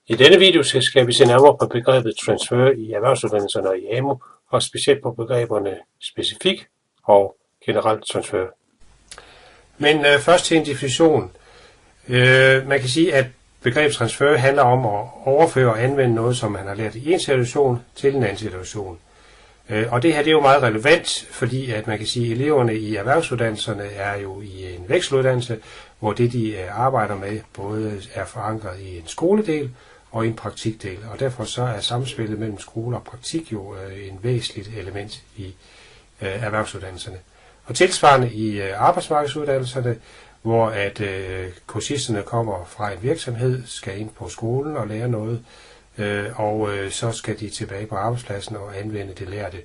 I denne video skal vi se nærmere på begrebet transfer i erhvervsuddannelserne og i AMU, og specielt på begreberne specifik og generelt transfer. Men først til en definition. Man kan sige, at begrebet transfer handler om at overføre og anvende noget, som man har lært i en situation, til en anden situation. Og det her det er jo meget relevant, fordi at man kan sige, at eleverne i erhvervsuddannelserne er jo i en vekseluddannelse, hvor det de arbejder med både er forankret i en skoledel og en praktikdel. Og derfor så er samspillet mellem skole og praktik jo en væsentligt element i erhvervsuddannelserne. Og tilsvarende i arbejdsmarkedsuddannelserne, hvor at kursisterne kommer fra en virksomhed, skal ind på skolen og lære noget, og så skal de tilbage på arbejdspladsen og anvende det lærte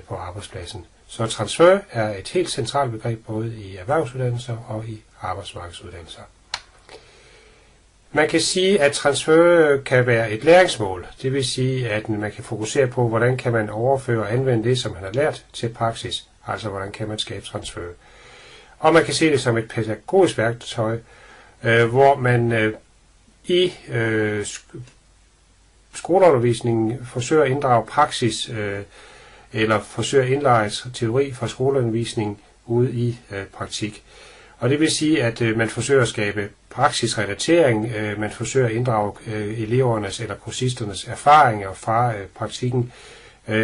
på arbejdspladsen. Så transfer er et helt centralt begreb både i erhvervsuddannelser og i arbejdsmarkedsuddannelser. Man kan sige, at transfer kan være et læringsmål. Det vil sige, at man kan fokusere på, hvordan kan man overføre og anvende det, som man har lært, til praksis. Altså, hvordan kan man skabe transfer. Og man kan se det som et pædagogisk værktøj, hvor man i skoleundervisningen forsøger at inddrage praksis, eller forsøger at indlejre teori fra skoleundervisningen ude i praktik. Og det vil sige, at man forsøger at skabe praksisrelatering, man forsøger at inddrage elevernes eller kursisternes erfaringer fra praktikken,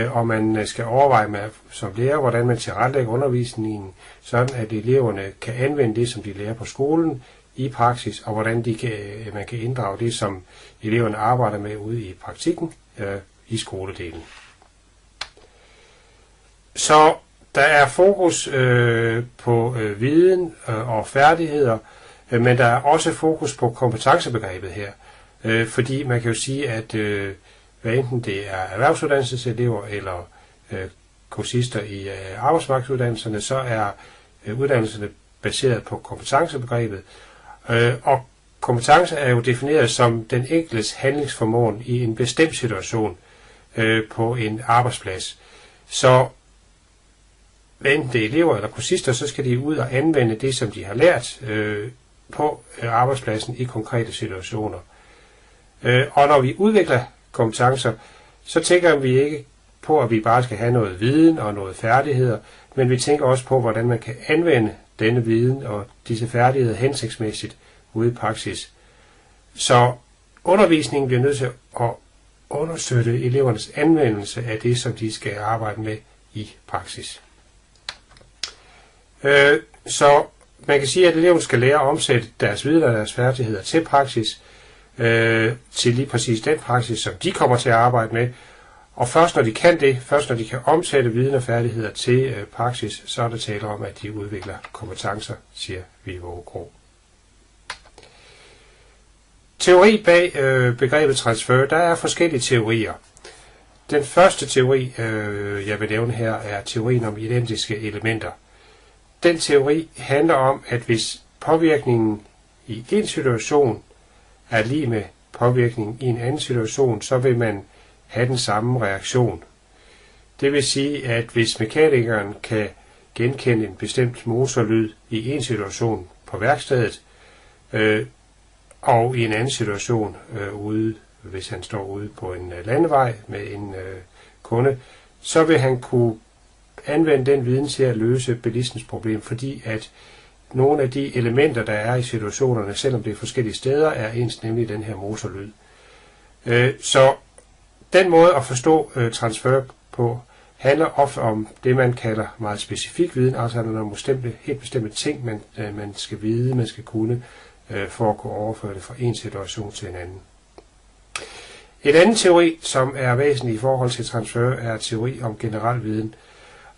og man skal overveje med, som lærer, hvordan man tilrettelægger undervisningen, sådan at eleverne kan anvende det, som de lærer på skolen i praksis, og hvordan man kan inddrage det, som eleverne arbejder med ude i praktikken i skoledelen. Så der er fokus på viden og færdigheder, men der er også fokus på kompetencebegrebet her, fordi man kan jo sige, at hvad enten det er erhvervsuddannelseselever eller kursister i arbejdsmarkedsuddannelserne, så er uddannelserne baseret på kompetencebegrebet, og kompetence er jo defineret som den enkeltes handlingsformåen i en bestemt situation på en arbejdsplads. Så hvad enten det er elever eller kursister, så skal de ud og anvende det, som de har lært på arbejdspladsen i konkrete situationer. Og når vi udvikler kompetencer, så tænker vi ikke på, at vi bare skal have noget viden og noget færdigheder, men vi tænker også på, hvordan man kan anvende denne viden og disse færdigheder hensigtsmæssigt ude i praksis. Så undervisningen bliver nødt til at understøtte elevernes anvendelse af det, som de skal arbejde med i praksis. Så man kan sige, at eleverne skal lære at omsætte deres viden og deres færdigheder til praksis, til lige præcis den praksis, som de kommer til at arbejde med. Og først når de kan det, først når de kan omsætte viden og færdigheder til praksis, så er der tale om, at de udvikler kompetencer, siger Viggo Krogh. Teori bag begrebet transfer, der er forskellige teorier. Den første teori, jeg vil nævne her, er teorien om identiske elementer. Den teori handler om, at hvis påvirkningen i en situation er lig med påvirkningen i en anden situation, så vil man have den samme reaktion. Det vil sige, at hvis mekanikeren kan genkende en bestemt motorlyd i en situation på værkstedet, og i en anden situation ude, hvis han står ude på en landevej med en kunde, så vil han kunne anvende den viden til at løse bilistens problem, fordi at nogle af de elementer, der er i situationerne, selvom det er forskellige steder, er ens, nemlig den her motorlyd. Så den måde at forstå transfer på, handler ofte om det, man kalder meget specifik viden, altså nogle helt bestemte ting, man skal vide, man skal kunne, for at kunne overføre det fra en situation til en anden. Et andet teori, som er væsentlig i forhold til transfer, er teori om generel viden.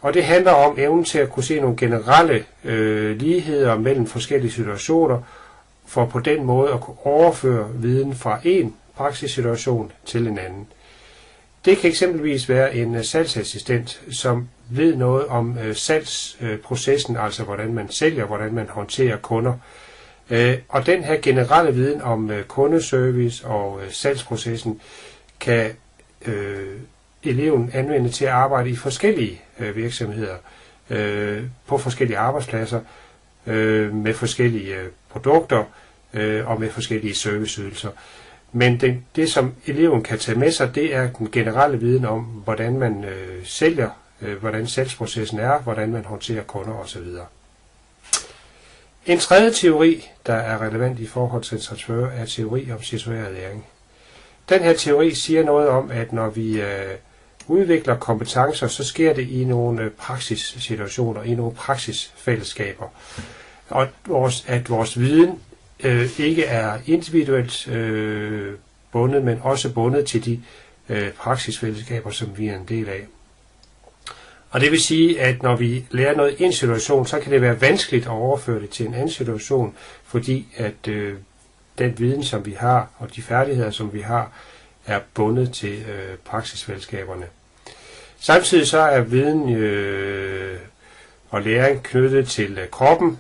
Og det handler om evnen til at kunne se nogle generelle ligheder mellem forskellige situationer, for på den måde at kunne overføre viden fra en praksissituation til en anden. Det kan eksempelvis være en salgsassistent, som ved noget om salgsprocessen, altså hvordan man sælger, hvordan man håndterer kunder. Og den her generelle viden om kundeservice og salgsprocessen kan eleven anvende til at arbejde i forskellige virksomheder, på forskellige arbejdspladser, med forskellige produkter og med forskellige serviceydelser. Men det, som eleven kan tage med sig, det er den generelle viden om, hvordan man sælger, hvordan salgsprocessen er, hvordan man håndterer kunder osv. En tredje teori, der er relevant i forhold til transfer, er teori om situeret læring. Den her teori siger noget om, at når vi udvikler kompetencer, så sker det i nogle praksissituationer, i nogle praksisfællesskaber. Og at vores viden ikke er individuelt bundet, men også bundet til de praksisfællesskaber, som vi er en del af. Og det vil sige, at når vi lærer noget i en situation, så kan det være vanskeligt at overføre det til en anden situation, fordi at den viden, som vi har, og de færdigheder, som vi har, er bundet til praksisfællesskaberne. Samtidig så er viden og læring knyttet til kroppen,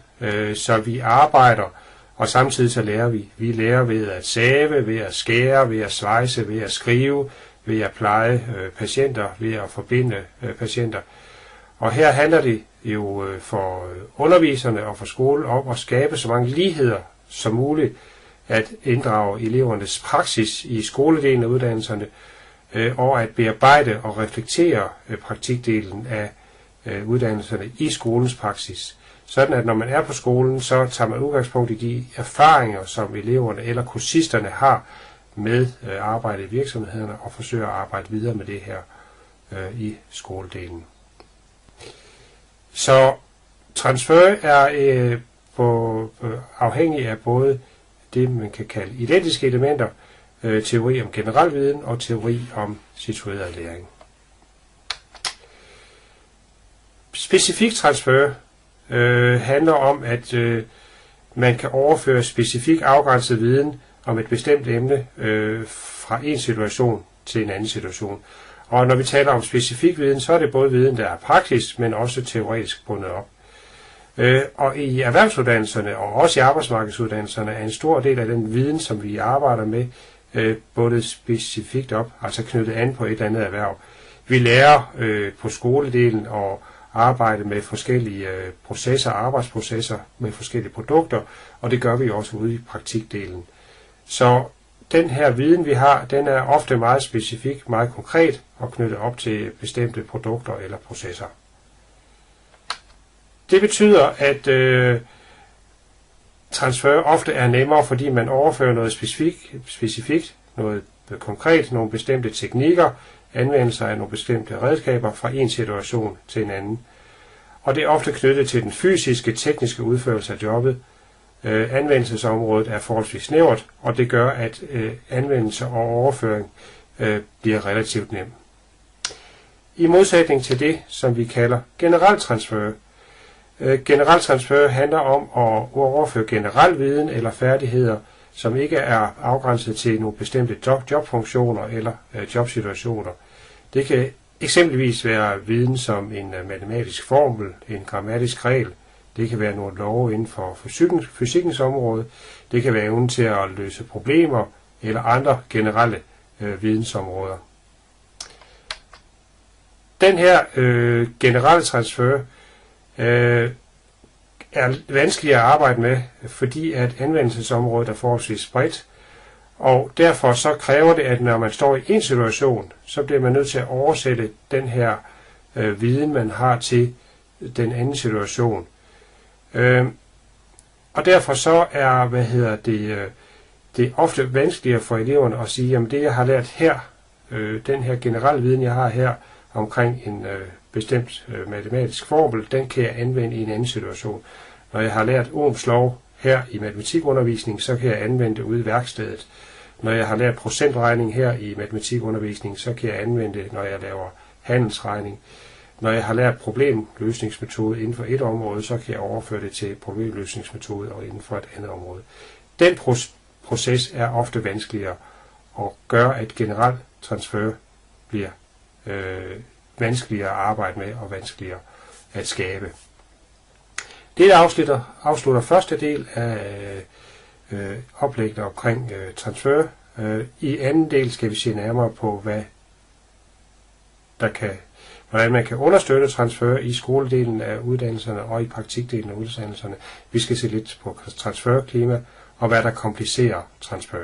så vi arbejder, og samtidig så lærer vi. Vi lærer ved at save, ved at skære, ved at svejse, ved at skrive, ved at pleje patienter, ved at forbinde patienter. Og her handler det jo for underviserne og for skolen om at skabe så mange ligheder som muligt, at inddrage elevernes praksis i skoledelen af uddannelserne, og at bearbejde og reflektere praktikdelen af uddannelserne i skolens praksis. Sådan at når man er på skolen, så tager man udgangspunkt i de erfaringer, som eleverne eller kursisterne har med arbejde i virksomhederne, og forsøger at arbejde videre med det her i skoledelen. Så transfer er afhængig af både det, man kan kalde identiske elementer, teori om generel viden og teori om situeret læring. Specifik transfer handler om, at man kan overføre specifik afgrænset viden om et bestemt emne fra en situation til en anden situation. Og når vi taler om specifik viden, så er det både viden, der er praktisk, men også teoretisk bundet op. Og i erhvervsuddannelserne og også i arbejdsmarkedsuddannelserne er en stor del af den viden, som vi arbejder med, bundet specifikt op, altså knyttet an på et eller andet erhverv. Vi lærer på skoledelen at arbejde med forskellige processer, arbejdsprocesser med forskellige produkter, og det gør vi også ude i praktikdelen. Så den her viden, vi har, den er ofte meget specifik, meget konkret og knyttet op til bestemte produkter eller processer. Det betyder, at transfer ofte er nemmere, fordi man overfører noget specifikt, noget konkret, nogle bestemte teknikker, anvendelser af nogle bestemte redskaber fra en situation til en anden. Og det er ofte knyttet til den fysiske, tekniske udførelse af jobbet. Anvendelsesområdet er forholdsvis snævert, og det gør, at anvendelse og overføring bliver relativt nem. I modsætning til det, som vi kalder generel transfer. Generel transfer handler om at overføre generel viden eller færdigheder, som ikke er afgrænset til nogle bestemte jobfunktioner eller jobsituationer. Det kan eksempelvis være viden som en matematisk formel, en grammatisk regel. Det kan være nogle love inden for fysikkens område. Det kan være evnen til at løse problemer eller andre generelle vidensområder. Den her generelle transfer er vanskelig at arbejde med, fordi at anvendelsesområdet er forholdsvis spredt, og derfor så kræver det, at når man står i en situation, så bliver man nødt til at oversætte den her viden, man har til den anden situation. Og derfor så er, det er ofte vanskeligere for eleverne at sige, jamen det jeg har lært her, den her generelle viden jeg har her omkring en bestemt matematisk formel, den kan jeg anvende i en anden situation. Når jeg har lært Ohms lov her i matematikundervisning, så kan jeg anvende det ude i værkstedet. Når jeg har lært procentregning her i matematikundervisning, så kan jeg anvende det, når jeg laver handelsregning. Når jeg har lært problemløsningsmetode inden for et område, så kan jeg overføre det til problemløsningsmetode og inden for et andet område. Den proces er ofte vanskeligere og gør, at generel transfer bliver vanskeligere at arbejde med og vanskeligere at skabe. Det afslutter første del af oplægget omkring transfer. I anden del skal vi se nærmere på, hvordan man kan understøtte transfer i skoledelen af uddannelserne og i praktikdelen af uddannelserne. Vi skal se lidt på transferklima og hvad der komplicerer transfer.